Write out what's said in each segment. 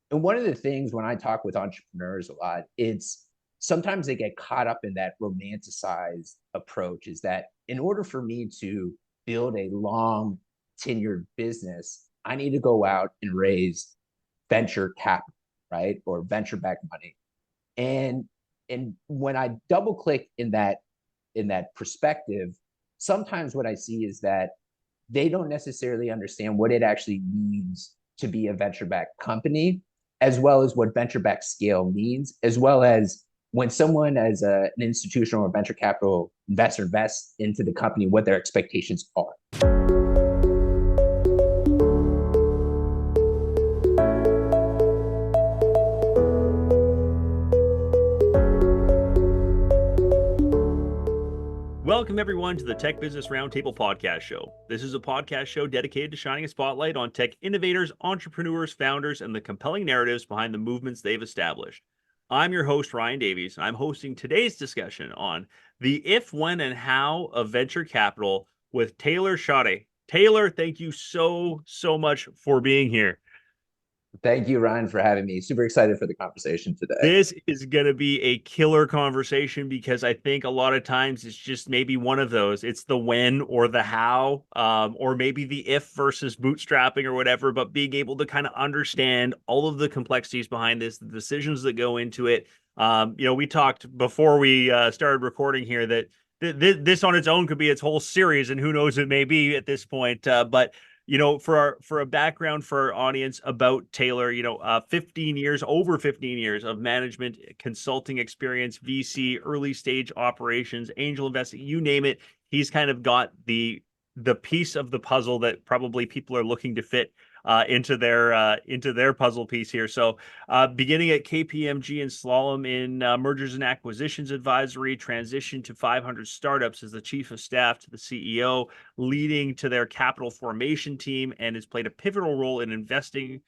And one of the things when I talk with entrepreneurs a lot, it's sometimes they get caught up in that romanticized approach is that in order for me to build a long tenured business, I need to go out and raise venture capital, right? Or venture backed money. And and when I double click in that perspective, sometimes what I see is that they don't necessarily understand what it actually means to be a venture backed company, as well as what venture backed scale means, as well as when someone as an institutional or venture capital investor invests into the company, what their expectations are. Welcome, everyone, to the Tech Business Roundtable podcast show. This is a podcast show dedicated to shining a spotlight on tech innovators, entrepreneurs, founders, and the compelling narratives behind the movements they've established. I'm your host, Ryan Davies, and I'm hosting today's discussion on the if, when, and how of venture capital with Taylor Schaude. Taylor, thank you so much for being here. Thank you, Ryan, for having me. Super excited for the conversation today. This is going to be a killer conversation because I think a lot of times it's just maybe one of those. It's the when or the how, or maybe the if versus bootstrapping or whatever, but being able to kind of understand all of the complexities behind this, the decisions that go into it. We talked before we started recording here that this on its own could be its whole series, and who knows, it may be at this point. But for a background for our audience about Taylor, 15 years, over 15 years of management consulting experience, VC, early stage operations, angel investing, you name it. He's kind of got the piece of the puzzle that probably people are looking to fit into their puzzle piece here. So beginning at KPMG and Slalom in mergers and acquisitions advisory, transition to 500 startups as the chief of staff to the CEO, leading to their capital formation team, and has played a pivotal role in investing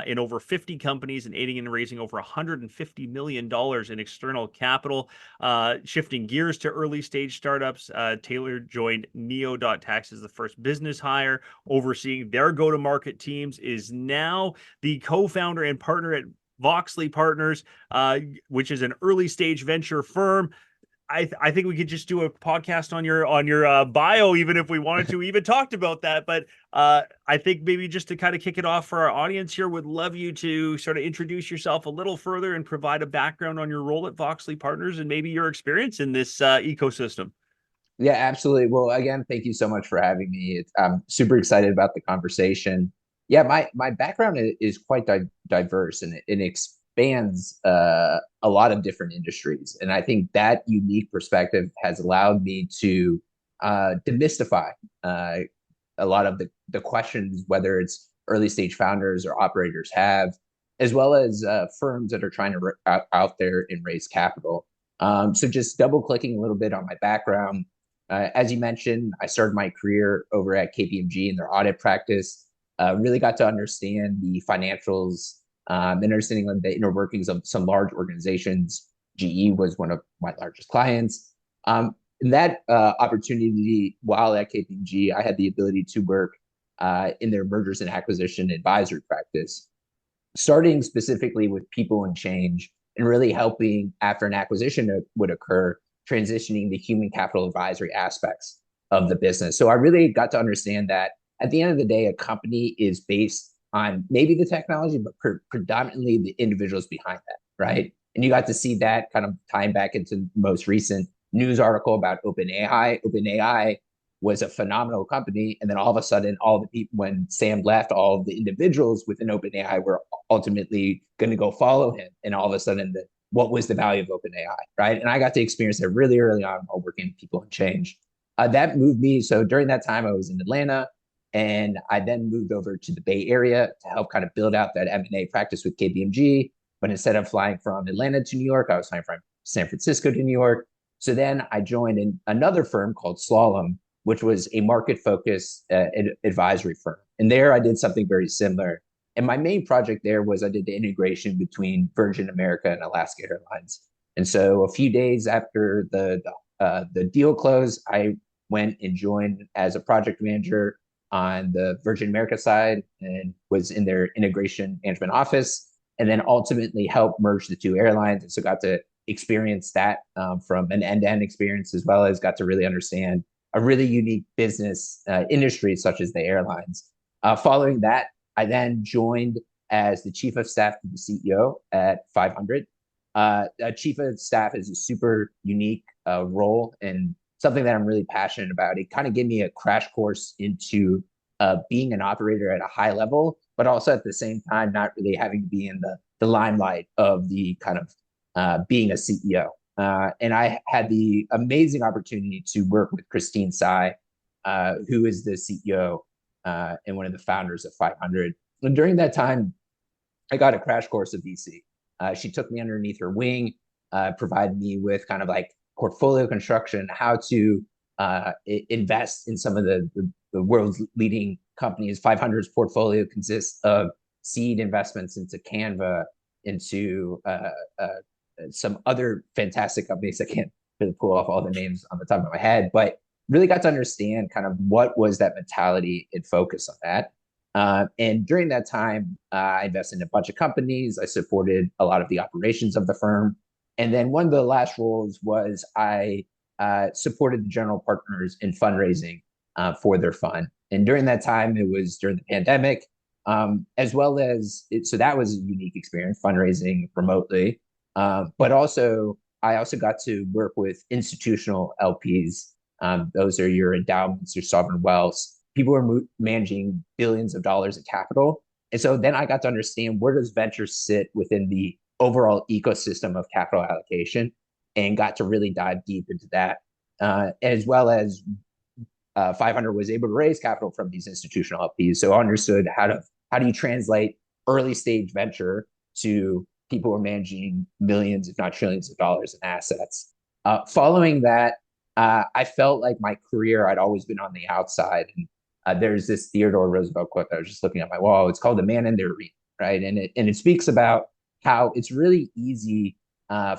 in over 50 companies and aiding in raising over $150 million in external capital. Shifting gears to early stage startups, Taylor joined Neo.tax as the first business hire, overseeing their go-to-market teams, is now the co-founder and partner at Voxly Partners, which is an early stage venture firm. I think we could just do a podcast on your bio, even if we wanted to. We even talked about that, but I think maybe just to kind of kick it off for our audience here, would love you to sort of introduce yourself a little further and provide a background on your role at Voxly Partners and maybe your experience in this ecosystem. Yeah, absolutely. Well, again, thank you so much for having me. I'm super excited about the conversation. Yeah, my background is quite diverse, and it expands a lot of different industries. And I think that unique perspective has allowed me to demystify a lot of the questions, whether it's early stage founders or operators have, as well as firms that are trying to out there and raise capital. So just double clicking a little bit on my background. As you mentioned, I started my career over at KPMG in their audit practice. Really got to understand the financials, understanding the inner workings of some large organizations. GE was one of my largest clients. In that opportunity, while at KPMG, I had the ability to work in their mergers and acquisition advisory practice, starting specifically with people and change, and really helping after an acquisition would occur, transitioning the human capital advisory aspects of the business. So I really got to understand that at the end of the day, a company is based on maybe the technology, but predominantly the individuals behind that, right? And you got to see that kind of tying back into the most recent news article about OpenAI. OpenAI was a phenomenal company. And then all of a sudden, all the people, when Sam left, all of the individuals within OpenAI were ultimately going to go follow him. And all of a sudden, what was the value of OpenAI, right? And I got to experience that really early on while working with people and change. That moved me. So during that time, I was in Atlanta, and I then moved over to the Bay Area to help kind of build out that M&A practice with KPMG. But instead of flying from Atlanta to New York, I was flying from San Francisco to New York. So then I joined another firm called Slalom, which was a market-focused advisory firm. And there I did something very similar. And my main project there was I did the integration between Virgin America and Alaska Airlines. And so a few days after the deal closed, I went and joined as a project manager on the Virgin America side and was in their integration management office. and then ultimately helped merge the two airlines. And so got to experience that from an end-to-end experience, as well as got to really understand a really unique business industry such as the airlines. Following that, I then joined as the chief of staff to the CEO at 500. A chief of staff is a super unique role and something that I'm really passionate about. It kind of gave me a crash course into being an operator at a high level, but also at the same time, not really having to be in the limelight of the kind of being a CEO. And I had the amazing opportunity to work with Christine Tsai, who is the CEO and one of the founders of 500. And during that time, I got a crash course of VC. She took me underneath her wing, provided me with kind of like portfolio construction, how to invest in some of the world's leading companies. 500's portfolio consists of seed investments into Canva, into some other fantastic companies. I can't really pull off all the names on the top of my head, but really got to understand kind of what was that mentality and focus on that. And during that time, I invested in a bunch of companies. I supported a lot of the operations of the firm. And then one of the last roles was I supported the general partners in fundraising for their fund. And during that time, it was during the pandemic, as well as so that was a unique experience, fundraising remotely. But also, I also got to work with institutional LPs. Those are your endowments, your sovereign wealths. People are managing billions of dollars of capital. And so then I got to understand, where does venture sit within the overall ecosystem of capital allocation, and got to really dive deep into that, as well as 500 was able to raise capital from these institutional LPs. So I understood how do you translate early stage venture to people who are managing millions, if not trillions of dollars in assets. Following that, I felt like my career, I'd always been on the outside. And there's this Theodore Roosevelt quote that I was just looking at my wall. It's called "The Man in the Arena," right? And it speaks about how it's really easy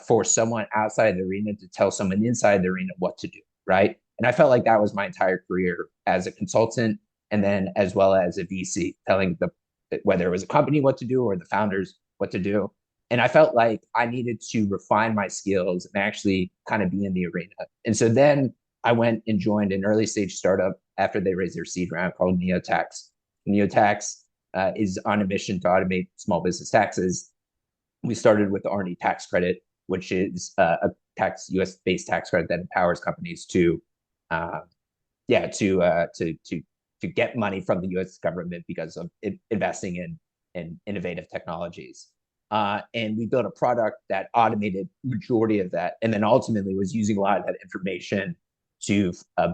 for someone outside the arena to tell someone inside the arena what to do, right? And I felt like that was my entire career as a consultant, and then as well as a VC, telling whether it was a company what to do or the founders what to do. And I felt like I needed to refine my skills and actually kind of be in the arena. And so then I went and joined an early stage startup after they raised their seed round called NeoTax. NeoTax is on a mission to automate small business taxes. We started with the R&D tax credit, which is a U.S. based tax credit that empowers companies to get money from the U.S. government because of investing in innovative technologies. And we built a product that automated majority of that, and then ultimately was using a lot of that information to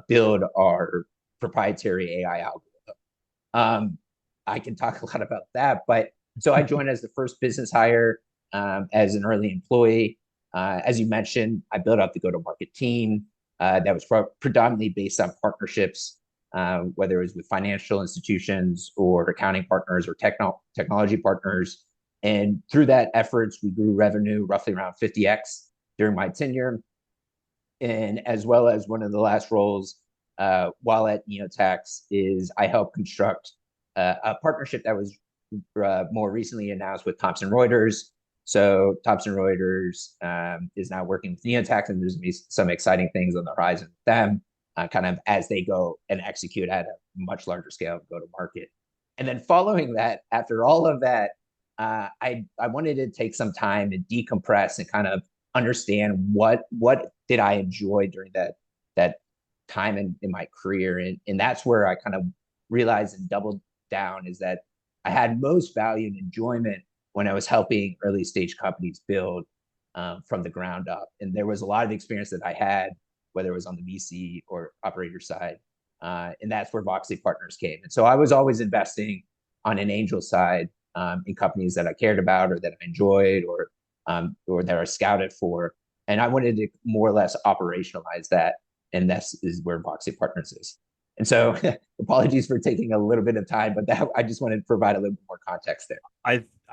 build our proprietary AI algorithm. I can talk a lot about that, but so I joined as the first business hire as an early employee. As you mentioned, I built out the go-to-market team that was predominantly based on partnerships, whether it was with financial institutions or accounting partners or technology partners. And through that efforts, we grew revenue roughly around 50x during my tenure. And as well as one of the last roles while at NeoTax is I helped construct a partnership that was more recently announced with Thomson Reuters. So Thomson Reuters is now working with NeoTax, and there's going to be some exciting things on the horizon with them, kind of as they go and execute at a much larger scale and go to market. And then following that, after all of that, I wanted to take some time and decompress and kind of understand what did I enjoy during that time in my career. And that's where I kind of realized and doubled down, is that I had most value and enjoyment when I was helping early stage companies build from the ground up. And there was a lot of experience that I had, whether it was on the VC or operator side. And that's where Voxly Partners came. And so I was always investing on an angel side in companies that I cared about or that I enjoyed or that I scouted for. And I wanted to more or less operationalize that. And this is where Voxly Partners is. And so apologies for taking a little bit of time, but that I just wanted to provide a little bit more context there.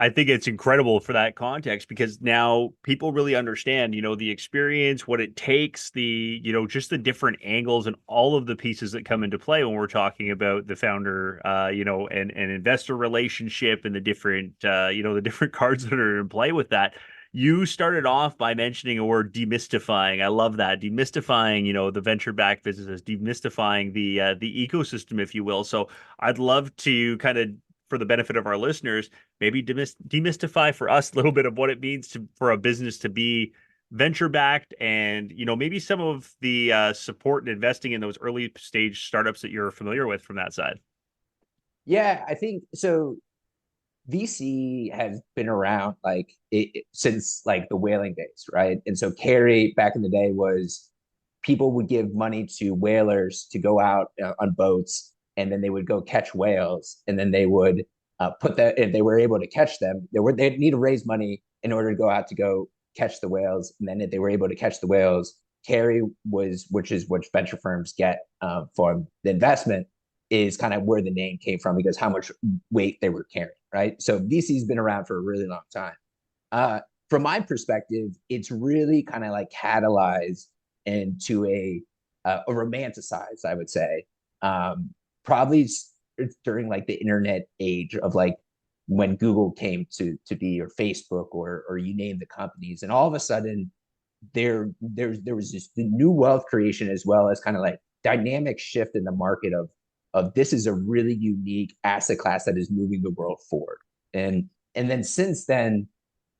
I think it's incredible for that context because now people really understand, the experience, what it takes, just the different angles and all of the pieces that come into play when we're talking about the founder, and investor relationship and the different, the different cards that are in play with that. You started off by mentioning a word demystifying. I love that. Demystifying, the venture-backed businesses, demystifying the ecosystem, if you will. So I'd love to kind of, for the benefit of our listeners, maybe demystify for us a little bit of what it means for a business to be venture backed, and maybe some of the support and investing in those early stage startups that you're familiar with from that side. Yeah, I think so. VC has been around like since like the whaling days, right? And so carry back in the day was people would give money to whalers to go out on boats, and then they would go catch whales, and then they would put that if they were able to catch them, they'd need to raise money in order to go out to go catch the whales, and then if they were able to catch the whales, carry was which is what venture firms get from the investment is kind of where the name came from because how much weight they were carrying, right? So VC's been around for a really long time. Uh, from my perspective, it's really kind of like catalyzed into a romanticized, I would say, probably during like the internet age of like when Google came to be, or Facebook, or you name the companies, and all of a sudden there was just the new wealth creation as well as kind of like dynamic shift in the market of this is a really unique asset class that is moving the world forward. And then since then,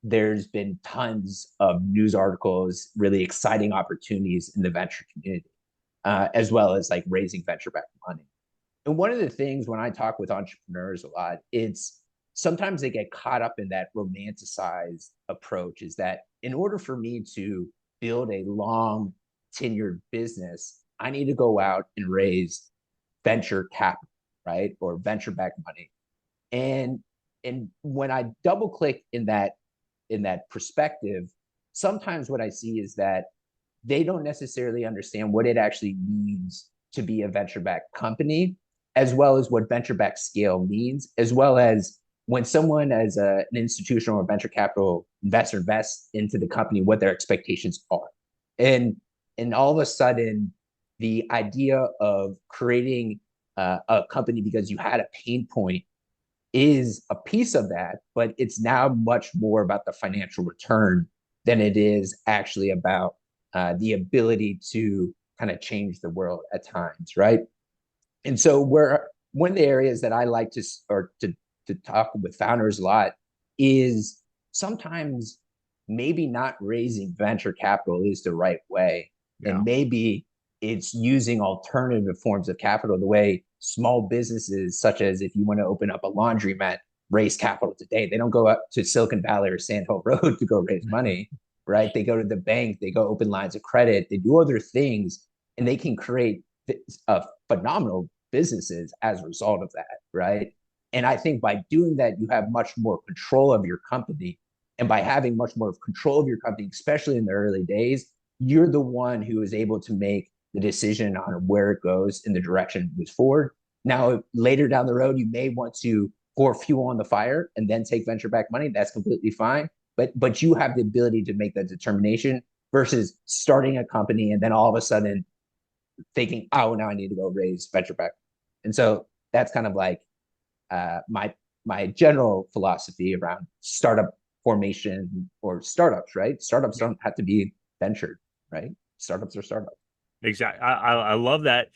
there's been tons of news articles, really exciting opportunities in the venture community, as well as like raising venture backed money. And one of the things when I talk with entrepreneurs a lot, it's sometimes they get caught up in that romanticized approach is that in order for me to build a long tenured business, I need to go out and raise venture capital, right? Or venture backed money. And when I double click in that perspective, sometimes what I see is that they don't necessarily understand what it actually means to be a venture backed company, as well as what venture backed scale means, as well as when someone as an institutional or venture capital investor invests into the company, what their expectations are. And all of a sudden, the idea of creating a company because you had a pain point is a piece of that, but it's now much more about the financial return than it is actually about the ability to kind of change the world at times, right? And so, where one of the areas that I like to talk with founders a lot is sometimes maybe not raising venture capital is the right way, Yeah. and maybe it's using alternative forms of capital the way small businesses, such as if you want to open up a laundromat, raise capital today. They don't go up to Silicon Valley or Sand Hill Road to go raise money, right? They go to the bank, they go open lines of credit, they do other things, and they can create phenomenal businesses as a result of that, right? And I think by doing that, you have much more control of your company. And by having much more control of your company, especially in the early days, you're the one who is able to make the decision on where it goes in the direction it moves forward. Now, later down the road, you may want to pour fuel on the fire and then take venture back money. That's completely fine. But you have the ability to make that determination versus starting a company and then all of a sudden thinking, oh, now I need to go raise venture back. And so that's kind of like my general philosophy around startup formation or startups, right? Startups don't have to be ventured, right? Startups are startups. Exactly. I love that.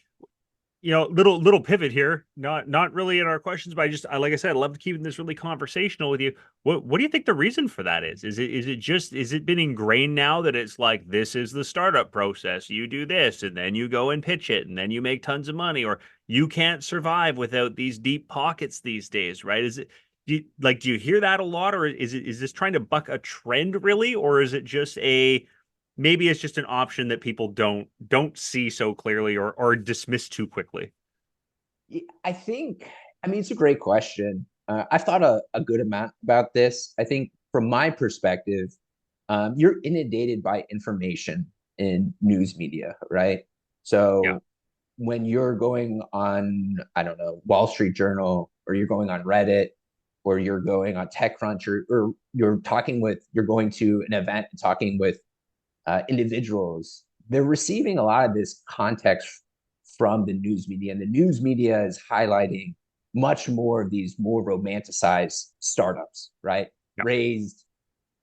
Little pivot here. Not really in our questions, but I like I said, I love keeping this really conversational with you. What do you think the reason for that is? Is it been ingrained now that it's like this is the startup process? You do this and then you go and pitch it and then you make tons of money, or you can't survive without these deep pockets these days, right? Do you hear that a lot, or is this trying to buck a trend really, or is it just a maybe it's just an option that people don't see so clearly or dismiss too quickly? I think, I mean, it's a great question. I've thought a good amount about this. I think from my perspective, you're inundated by information in news media, right? Yeah. So when you're going on, I don't know, Wall Street Journal, or you're going on Reddit, or you're going on TechCrunch, or you're going to an event and talking with individuals, they're receiving a lot of this context from the news media, and the news media is highlighting much more of these more romanticized startups, right? Yeah. Raised,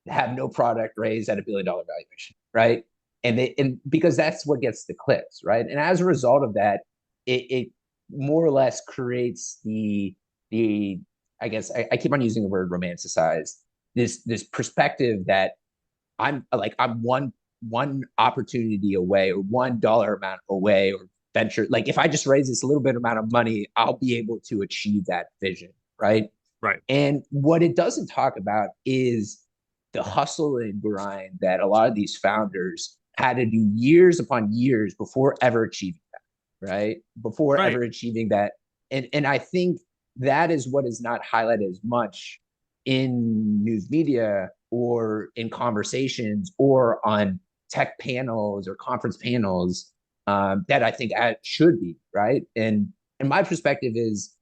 have no product, raised at $1 billion valuation, right? And because that's what gets the clicks, right? And as a result of that, it more or less creates the I guess I keep on using the word romanticized, this perspective that I'm one opportunity away, or $1 amount away, or venture. Like if I just raise this little bit amount of money, I'll be able to achieve that vision, right? Right. And what it doesn't talk about is the hustle and grind that a lot of these founders had to do years upon years before ever achieving that, right? Before Right. ever achieving that. And I think that is what is not highlighted as much in news media, or in conversations, or on tech panels or conference panels, that I think should be, right. And my perspective is,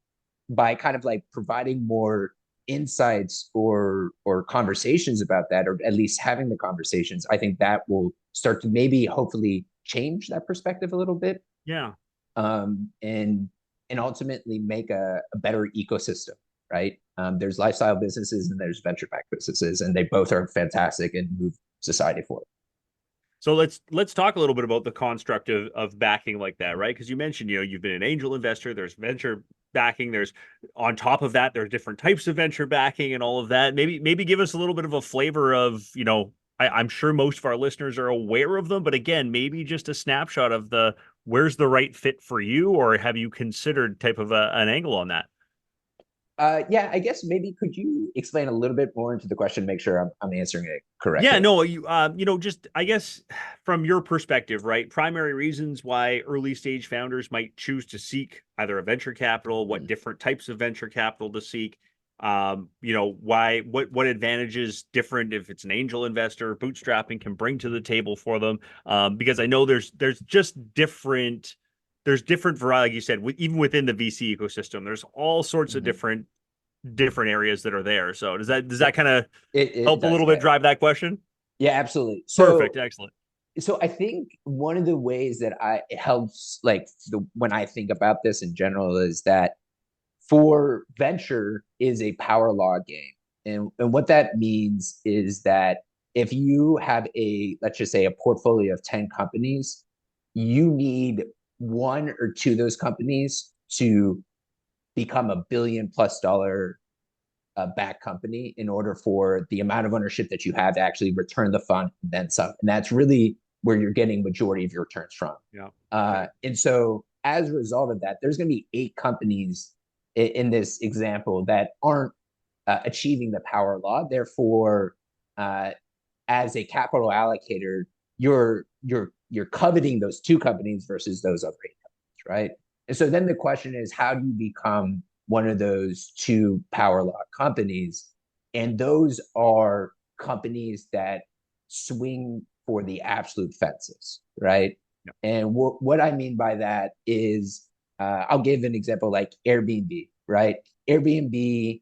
by kind of like providing more insights or conversations about that, or at least having the conversations, I think that will start to maybe hopefully change that perspective a little bit, Yeah. and ultimately make a better ecosystem, right? There's lifestyle businesses and there's venture-backed businesses, and they both are fantastic and move society forward. So let's talk a little bit about the construct of backing like that, right? Because you mentioned, you've been an angel investor, there's venture backing, there's on top of that, there's different types of venture backing and all of that. Maybe give us a little bit of a flavor of, I'm sure most of our listeners are aware of them, but again, maybe just a snapshot of the where's the right fit for you, or have you considered type of an angle on that? Yeah, I guess maybe could you explain a little bit more into the question, make sure I'm answering it Yeah, correctly. no, just I guess from your perspective, right? Primary reasons why early stage founders might choose to seek either a venture capital, what different types of venture capital to seek, why, what advantages different if it's an angel investor, bootstrapping can bring to the table for them. Because I know there's just different variety, like you said, even within the VC ecosystem, there's all sorts of Mhm. different areas that are there. So does that Yep, kind of it help a does. little bit Yeah, drive that question? yeah, absolutely. Perfect. So Excellent. I think one of the ways that it helps, like when I think about this in general, is that for venture is a power law game. And what that means is that if you have let's just say a portfolio of 10 companies, you need one or two of those companies to become $1 billion+ back company in order for the amount of ownership that you have to actually return the fund and then some. And that's really where you're getting majority of your returns from. Yeah. And so as a result of that, there's going to be 8 companies in this example that aren't achieving the power law. Therefore, uh, as a capital allocator, you're coveting those 2 companies versus those other 8 companies, right? And so then the question is, how do you become one of those 2 power law companies? And those are companies that swing for the absolute fences, right? Yeah. And what I mean by that is, I'll give an example like Airbnb, right? Airbnb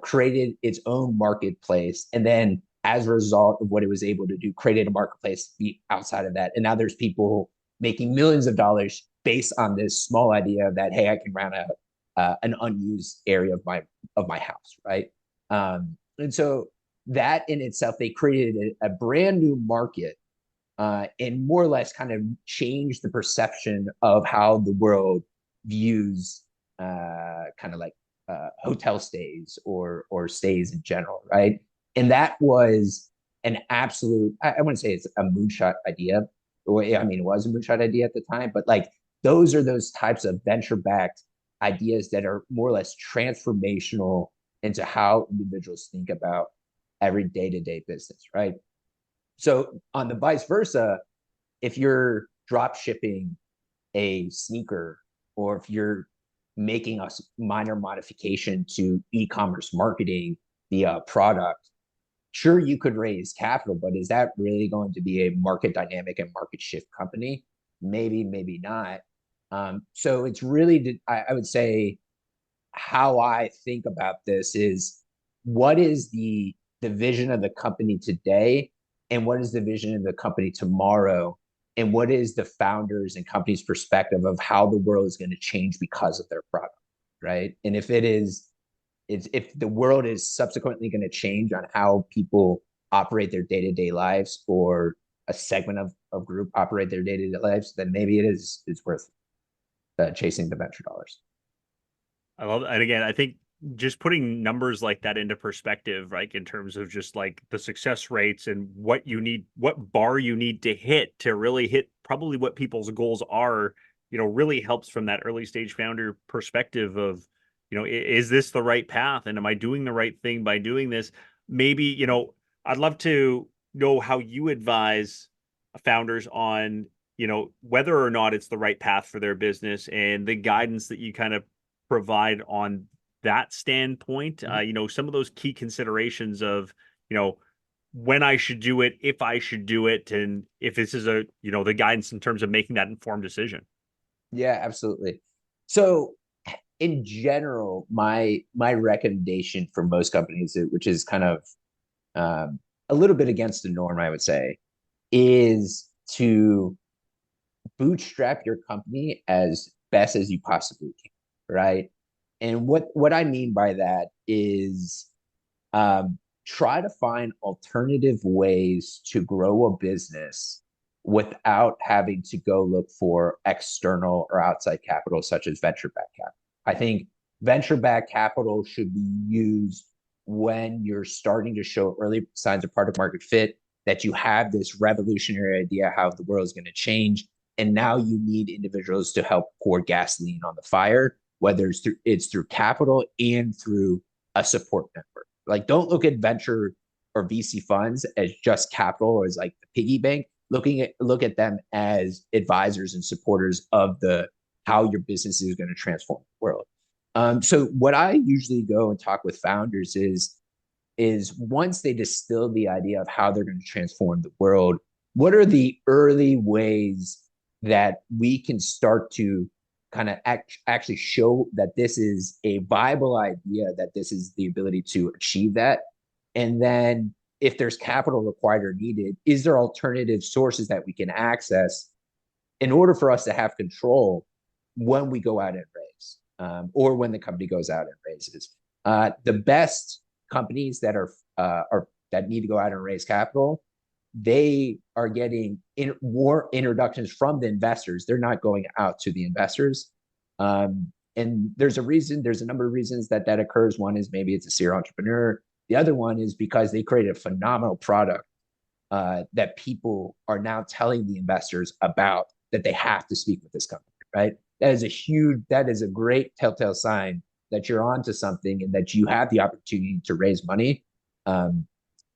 created its own marketplace, and then as a result of what it was able to do, created a marketplace outside of that. And now there's people making millions of dollars based on this small idea that, hey, I can rent an unused area of my house, right? And so that in itself, they created a brand new market, and more or less kind of changed the perception of how the world views kind of like hotel stays or stays in general, right? And that was an absolute, I wouldn't say it's a moonshot idea. I mean, it was a moonshot idea at the time, but like those are those types of venture backed ideas that are more or less transformational into how individuals think about every day to day business, right? So on the vice versa, if you're drop shipping a sneaker, or if you're making a minor modification to e-commerce marketing via product, sure, you could raise capital, but is that really going to be a market dynamic and market shift company? Maybe, maybe not. So it's really, I would say, how I think about this is what is the vision of the company today, and what is the vision of the company tomorrow, and what is the founders and company's perspective of how the world is going to change because of their product, right? And if it is, if the world is subsequently going to change on how people operate their day-to-day lives, or a segment of group operate their day-to-day lives, then maybe it's worth chasing the venture dollars. I love it. And again, I think just putting numbers like that into perspective, right, in terms of just like the success rates and what you need, what bar you need to hit to really hit probably what people's goals are, really helps from that early stage founder perspective of, is this the right path? And am I doing the right thing by doing this? Maybe, I'd love to know how you advise founders on, whether or not it's the right path for their business, and the guidance that you kind of provide on that standpoint. Some of those key considerations of, when I should do it, if I should do it, and if this is the guidance in terms of making that informed decision. Yeah, absolutely. So in general, my recommendation for most companies, which is kind of a little bit against the norm, I would say, is to bootstrap your company as best as you possibly can, right? And what I mean by that is, try to find alternative ways to grow a business without having to go look for external or outside capital, such as venture back capital. I think venture back capital should be used when you're starting to show early signs of product market fit, that you have this revolutionary idea how the world is going to change. And now you need individuals to help pour gasoline on the fire, whether it's through capital and through a support network. Like, don't look at venture or VC funds as just capital or as like the piggy bank. Look at them as advisors and supporters of the how your business is going to transform the world. So what I usually go and talk with founders is once they distill the idea of how they're going to transform the world, what are the early ways that we can start to kind of actually show that this is a viable idea, that this is the ability to achieve that. And then if there's capital required or needed, is there alternative sources that we can access in order for us to have control when we go out and raise, or when the company goes out and raises. The best companies that are that need to go out and raise capital, they are getting more introductions from the investors. They're not going out to the investors. And there's a number of reasons that occurs. One is maybe it's a serial entrepreneur. The other one is because they created a phenomenal product that people are now telling the investors about, that they have to speak with this company, right? That is a great telltale sign that you're onto something and that you have the opportunity to raise money,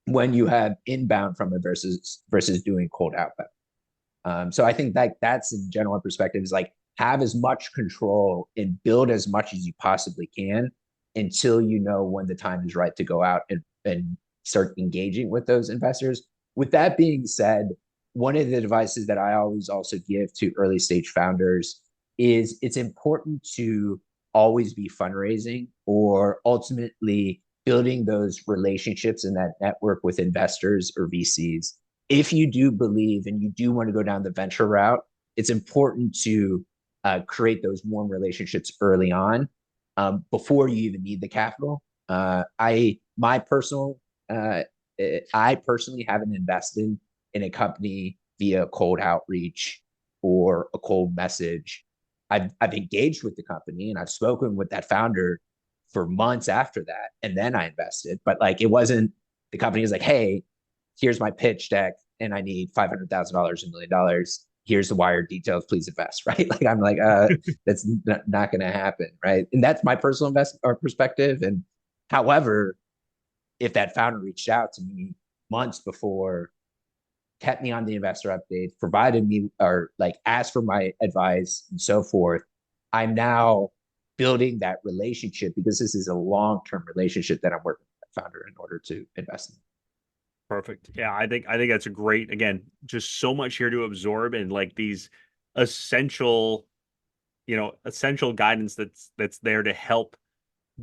when you have inbound from it versus doing cold outbound. So I think that that's in general perspective, is like, have as much control and build as much as you possibly can until you know when the time is right to go out and start engaging with those investors. With that being said, one of the advices that I always also give to early stage founders is it's important to always be fundraising, or ultimately building those relationships and that network with investors or VCs. If you do believe and you do want to go down the venture route, it's important to create those warm relationships early on, before you even need the capital. My personal, I personally haven't invested in a company via cold outreach or a cold message. I've engaged with the company and I've spoken with that founder for months after that, and then I invested. But like, it wasn't, the company was like, "Hey, here's my pitch deck, and I need $500,000, $1 million. Here's the wire details. Please invest." Right? Like, I'm like, that's not going to happen, right? And that's my personal investment or perspective. And however, if that founder reached out to me months before, kept me on the investor updates, provided me, or like asked for my advice and so forth, I'm now building that relationship, because this is a long-term relationship that I'm working with that founder in order to invest in. Perfect. Yeah, I think that's a great, again, just so much here to absorb, and like these essential essential guidance that's there to help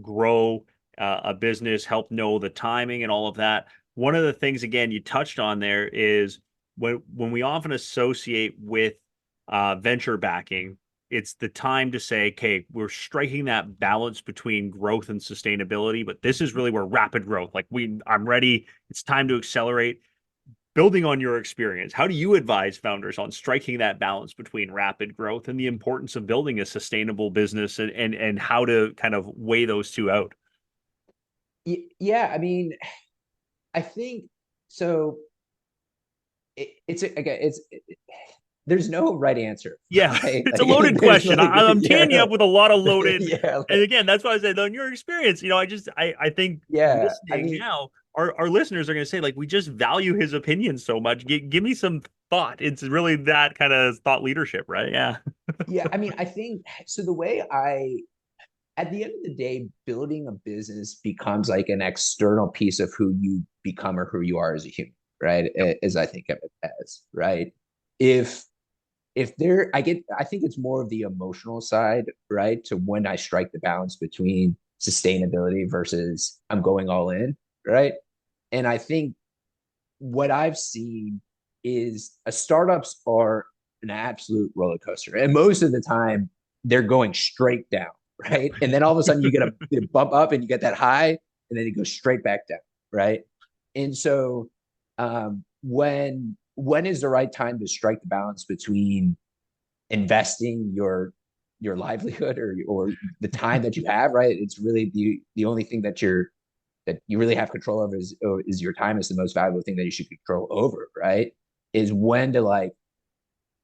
grow a business, help know the timing and all of that. One of the things, again, you touched on there is when we often associate with venture backing, it's the time to say, okay, we're striking that balance between growth and sustainability, but this is really where rapid growth, like I'm ready, it's time to accelerate. Building on your experience, how do you advise founders on striking that balance between rapid growth and the importance of building a sustainable business, and how to kind of weigh those two out? Yeah, I mean, I think so. There's no right answer, Yeah, right? it's a Like loaded there's question. like I'm teeing you yeah, up with a lot of loaded. yeah, And again, that's why I said, on your experience, I think yeah. I listening mean, now, our listeners are going to say, like, we just value his opinion so much. Give me some thought. It's really that kind of thought leadership, right? Yeah. yeah. I mean, I think so. The way I at the end of the day, building a business becomes like an external piece of who you become or who you are as a human, right? Yep. As I think of it as, right? If I think it's more of the emotional side, right? To when I strike the balance between sustainability versus I'm going all in, right? And I think what I've seen is startups are an absolute roller coaster. And most of the time they're going straight down, right? And then all of a sudden you get a bump up and you get that high and then it goes straight back down, right? And so when is the right time to strike the balance between investing your livelihood or the time that you have, right? It's really the only thing that you really have control over is your time. Is the most valuable thing that you should control over, right? Is when to like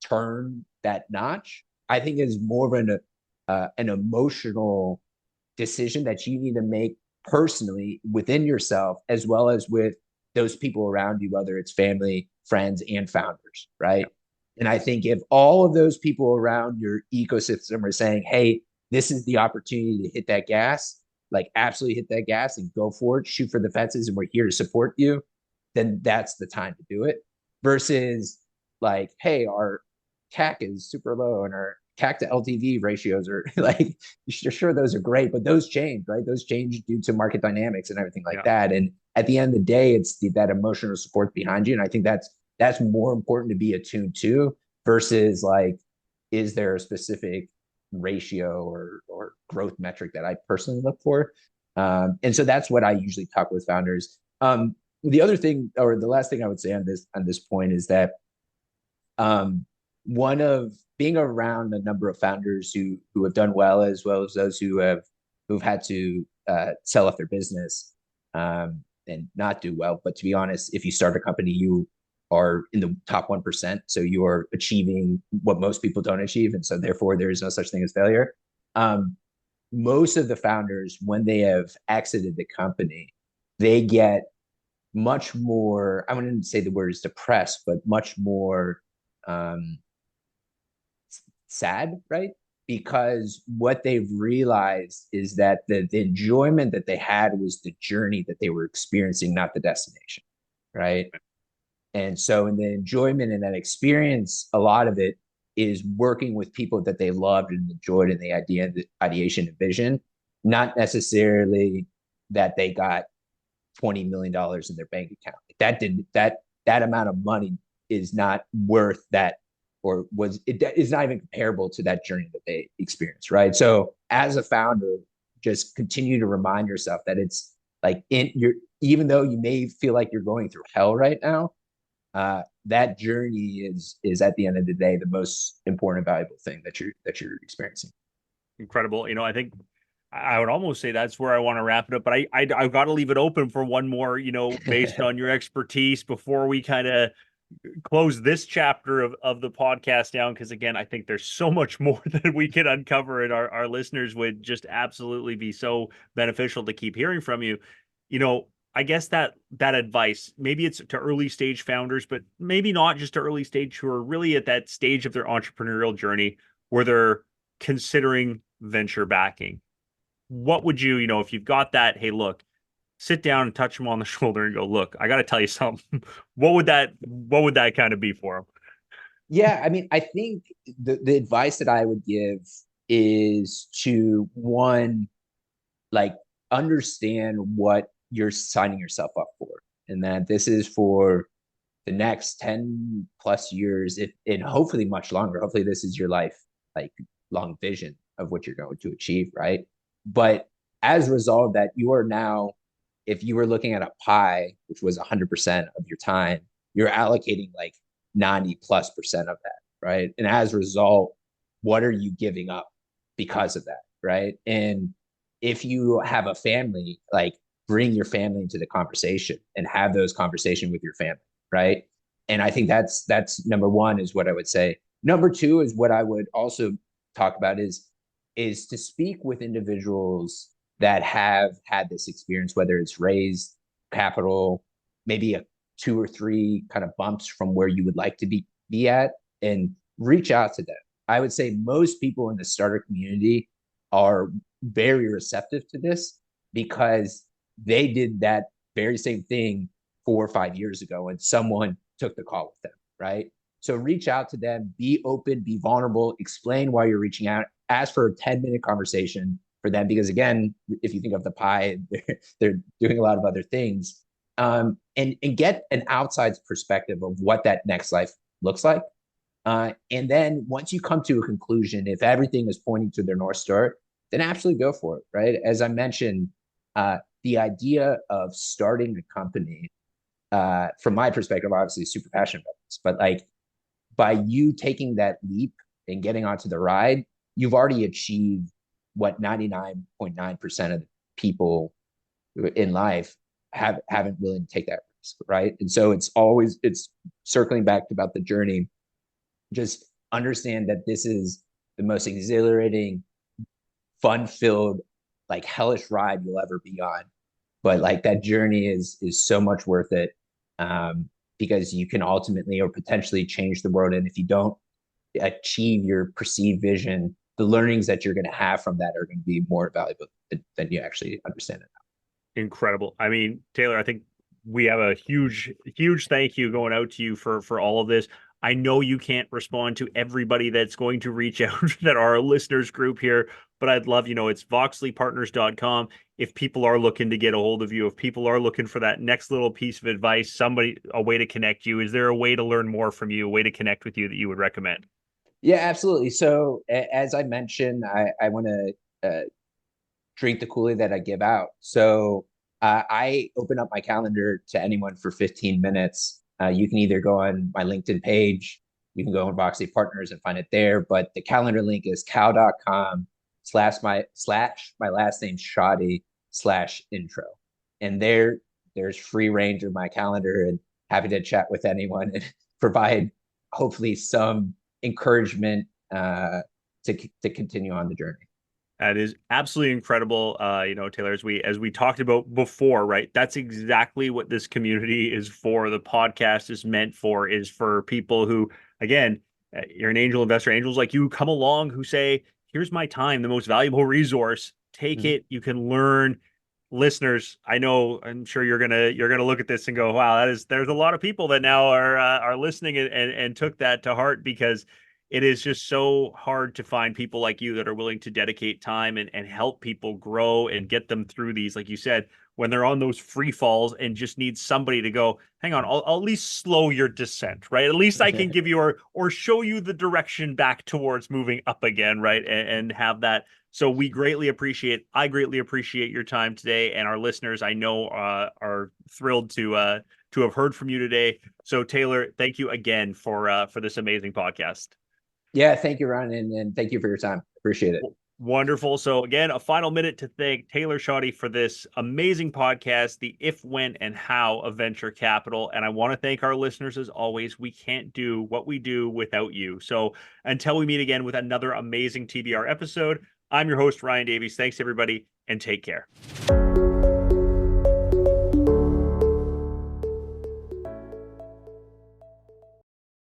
turn that notch. I think is more of an emotional decision that you need to make personally within yourself as well as with those people around you, whether it's family, friends, and founders, right? Yep. And I think if all of those people around your ecosystem are saying, hey, this is the opportunity to hit that gas, like absolutely hit that gas and go for it, shoot for the fences, and we're here to support you, then that's the time to do it. Versus like, hey, our CAC is super low and our CAC to LTV ratios are like, sure, those are great, but those change, right? Those change due to market dynamics and everything like Yeah. that. And at the end of the day, it's that emotional support behind you. And I think that's more important to be attuned to versus like, is there a specific ratio or growth metric that I personally look for? And so that's what I usually talk with founders. The other thing, or the last thing I would say on this point is that one of being around a number of founders who have done well as those who've had to sell off their business and not do well. But to be honest, if you start a company, you are in the top 1%. So you are achieving what most people don't achieve. And so therefore there is no such thing as failure. Um, Most of the founders, when they have exited the company, they get much more, I wouldn't say the word is depressed, but much more um, sad, right? Because what they've realized is that the enjoyment that they had was the journey that they were experiencing, not the destination, right? And so, in the enjoyment and that experience, a lot of it is working with people that they loved and enjoyed in the ideation and vision, not necessarily that they got $20 million in their bank account. That amount of money is not worth that, or was it is not even comparable to that journey that they experienced, right? So as a founder, just continue to remind yourself that it's like in your even though you may feel like you're going through hell right now, that journey is at the end of the day the most important and valuable thing that you're experiencing. Incredible. I think I would almost say that's where I want to wrap it up, but I've got to leave it open for one more, based on your expertise before we kind of close this chapter of the podcast down. Because again, I think there's so much more that we can uncover, and our listeners would just absolutely be so beneficial to keep hearing from you. I guess that advice, maybe it's to early stage founders, but maybe not just to early stage who are really at that stage of their entrepreneurial journey where they're considering venture backing. What would if you've got that, hey, look, sit down and touch them on the shoulder and go, look, I got to tell you something. What would that kind of be for them? Yeah, I mean, I think the advice that I would give is to one, like, understand what you're signing yourself up for, and that this is for the next 10 plus years, if and hopefully much longer. Hopefully this is your life, like, long vision of what you're going to achieve, right? But as a result of that, you are now, if you were looking at a pie, which was 100% of your time, you're allocating like 90 plus percent of that, right? And as a result, what are you giving up because of that, right? And if you have a family, like, bring your family into the conversation and have those conversations with your family, right? And I think that's number one, is what I would say. Number two is what I would also talk about is to speak with individuals that have had this experience, whether it's raised capital, maybe a two or three kind of bumps from where you would like to be at, and reach out to them. I would say most people in the starter community are very receptive to this because they did that very same thing 4 or 5 years ago and someone took the call with them, right? So reach out to them, be open, be vulnerable, explain why you're reaching out, ask for a 10-minute conversation for them, because again, if you think of the pie, they're doing a lot of other things, and get an outside perspective of what that next life looks like. And then once you come to a conclusion, if everything is pointing to their North Star, then absolutely go for it, right? As I mentioned, the idea of starting a company, from my perspective, obviously super passionate about this, but like, by you taking that leap and getting onto the ride, you've already achieved what 99.9% of the people in life haven't willing to take that risk, right? And so it's circling back to about the journey. Just understand that this is the most exhilarating, fun-filled, like, hellish ride you'll ever be on. But like, that journey is so much worth it, because you can ultimately or potentially change the world. And if you don't achieve your perceived vision, the learnings that you're going to have from that are going to be more valuable than you actually understand it. Incredible. I mean, Taylor, I think we have a huge thank you going out to you for all of this. I know you can't respond to everybody that's going to reach out that are a listeners group here, but I'd love, it's voxlypartners.com. If people are looking to get a hold of you, if people are looking for that next little piece of advice, somebody, a way to connect you, is there a way to learn more from you, a way to connect with you that you would recommend? Yeah, absolutely. So as I mentioned, I want to drink the Kool-Aid that I give out. So I open up my calendar to anyone for 15 minutes. You can either go on my LinkedIn page, you can go on Voxly Partners and find it there, but the calendar link is cow.com/my last name Schaude/intro. And there's free range of my calendar, and happy to chat with anyone and provide hopefully some encouragement to continue on the journey. That is absolutely incredible. Taylor, as we talked about before, right? That's exactly what this community is for. The podcast is meant for, is for people who, again, you're an angel investor, angels like you come along who say, here's my time, the most valuable resource. Take it. You can learn. Listeners, I'm sure you're gonna look at this and go, wow, there's a lot of people that now are listening and took that to heart, because it is just so hard to find people like you that are willing to dedicate time and help people grow and get them through these, like you said, when they're on those free falls and just need somebody to go, hang on, I'll at least slow your descent, right? At least I can give you or show you the direction back towards moving up again, right? And have that. So I greatly appreciate your time today, and our listeners, I know, are thrilled to have heard from you today. So Taylor, thank you again for this amazing podcast. Yeah, thank you, Ryan, and thank you for your time. Appreciate it. Wonderful. So again, a final minute to thank Taylor Schaude for this amazing podcast, the if, when, and how of venture capital. And I want to thank our listeners as always. We can't do what we do without you. So until we meet again with another amazing TBR episode, I'm your host, Ryan Davies. Thanks, everybody, and take care.